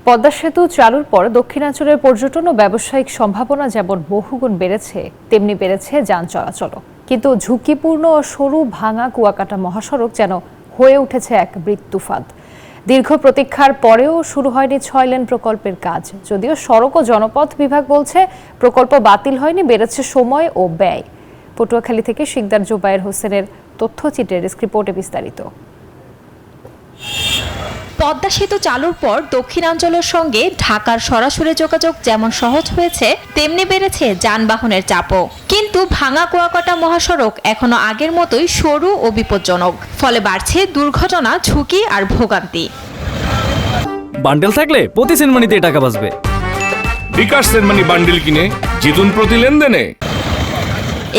পদ্মা সেতু চালুর পর দক্ষিণাঞ্চলের পর্যটন ও ব্যবসায়িক সম্ভাবনা যেমন বহুগুণ বেড়েছে, তেমনি বেড়েছে যান চলাচলও। কিন্তু ঝুঁকিপূর্ণ ও সরু ভাঙা কুয়াকাটা মহাসড়ক যেন হয়ে উঠেছে এক মৃত্যুফাঁদ। দীর্ঘ প্রতীক্ষার পরেও শুরু হয়নি 6 লেন প্রকল্পের কাজ। যদিও সড়ক ও জনপথ বিভাগ বলছে প্রকল্প বাতিল হয়নি, বেড়েছে সময় ও ব্যয়। পটুয়াখালী থেকে শিকদার জুবায়ের হোসেনের তথ্যচিত্রের ডেস্ক রিপোর্টে বিস্তারিত। পদ্মা সেতু চালুর পর দক্ষিণাঞ্চলের সঙ্গে ঢাকার সরাসরি যোগাযোগ যেমন সহজ হয়েছে, তেমনি বেড়েছে যানবাহনের চাপও। কিন্তু ভাঙা কুয়াকাটা মহাসড়ক এখনো আগের মতোই সরু ও বিপজ্জনক, ফলে বাড়ছে দুর্ঘটনা, ঝুঁকি আর ভোগান্তি। বান্ডেল থাকলে প্রতি সেনমানিতে টাকা বাঁচবে। বিকাশ সেনমানি বান্ডেল কিনে জিতুন প্রতি লেনদেনে।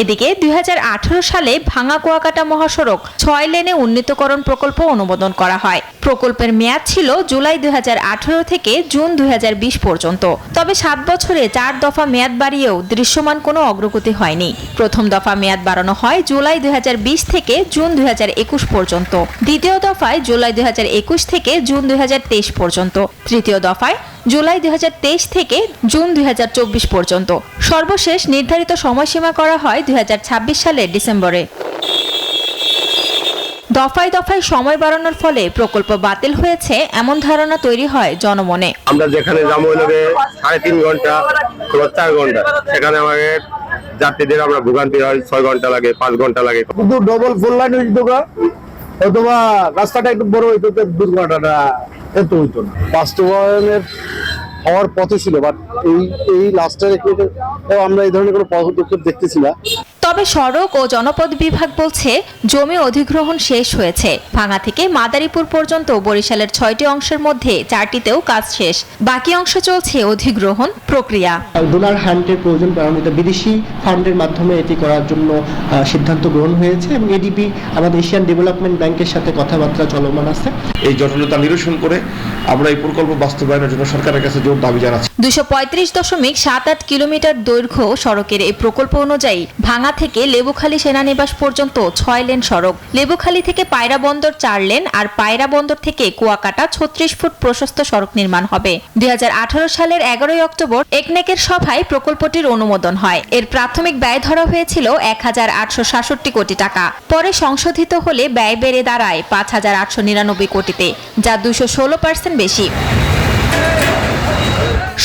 এদিকে 2018 সালে ভাঙা কুয়াকাটা মহাসড়ক 6 লেনে উন্নীতকরণ প্রকল্প অনুমোদন করা হয়। প্রকল্পের মেয়াদ ছিল জুলাই 2018 থেকে জুন 2020 পর্যন্ত। তবে 7 বছরে 4 দফা মেয়াদ বাড়িয়েও দৃশ্যমান কোনো অগ্রগতি হয়নি। প্রথম দফা মেয়াদ বাড়ানো হয় জুলাই 2020 থেকে জুন 2021 পর্যন্ত। দ্বিতীয় দফায় জুলাই 2021 থেকে জুন 2023 পর্যন্ত। তৃতীয় দফায় জুলাই 2023 থেকে জুন 2024 পর্যন্ত। সর্বশেষ নির্ধারিত সময়সীমা করা হয় 2026 সালের ডিসেম্বরে। দফায় দফায় সময় বাড়ানোর ফলে প্রকল্প বাতিল হয়েছে এমন ধারণা তৈরি হয় জনমনে। আমরা যেখানে যাবো লাগে 3.5 ঘন্টা, 4 ঘন্টা, সেখানে আমাদের যাত্রীদের আমরা ভোগান্তি হয় 6 ঘন্টা লাগে, 5 ঘন্টা লাগে। কিন্তু ডবল ফুল লাইন হইতো অথবা রাস্তাটা একটু বড় হইতো, দুর্ঘটনাটা এত হইতো না। বাস্তবায়নের হওয়ার পথে ছিল, বাট এই লাস্টের আমরা এই ধরনের কোনো পদক্ষেপ দেখতেছি না। তবে সড়ক ও জনপথ বিভাগ বলছে জমি অধিগ্রহণ শেষ হয়েছে। ভাঙা থেকে মাদারীপুর পর্যন্ত বরিশালের 6টি অংশের মধ্যে 4টিতেও কাজ শেষ, বাকি অংশ চলছে অধিগ্রহণ প্রক্রিয়া। ডোনার হ্যান্ডের প্রয়োজন, কারণ এটা বিদেশি ফান্ডের মাধ্যমে এটি করার জন্য সিদ্ধান্ত গ্রহণ হয়েছে এবং এডিবি আমাদের এশিয়ান ডেভেলপমেন্ট ব্যাংকের সাথে কথাবার্তা চলমান আছে। এই জটিলতা নিরসন করে আমরা এই প্রকল্প বাস্তবায়নের জন্য সরকারের কাছে জোর দাবি জানাচ্ছি। 235.78 কিলোমিটার দৈর্ঘ্য সড়কের এই প্রকল্প অনুযায়ী ভাঙা থেকে লেবুখালী সেনানিবাস পর্যন্ত 6 লেন সড়ক, লেবুখালী থেকে পায়রা বন্দর 4 লেন আর পায়রা বন্দর থেকে কুয়াকাটা 36 ফুট প্রশস্ত সড়ক নির্মাণ হবে। 2018 সালের 11 অক্টোবর একনেকের সভায় প্রকল্পটির অনুমোদন হয়। এর প্রাথমিক ব্যয় ধরা হয়েছিল 1867 কোটি টাকা। পরে সংশোধিত হলে ব্যয় বেড়ে দাঁড়ায় 5899 কোটিতে, যা 216% বেশি।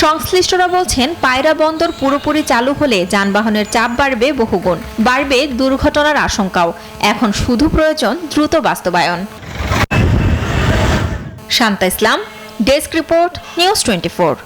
সংশ্লিষ্টরা বলছেন, পায়রা বন্দর পুরোপুরি চালু হলে যানবাহনের চাপ বাড়বে বহুগুণ, বাড়বে দুর্ঘটনার আশঙ্কাও। এখন শুধু প্রয়োজন দ্রুত বাস্তবায়ন। শান্তা ইসলাম, ডেস্ক রিপোর্ট, নিউজ 24।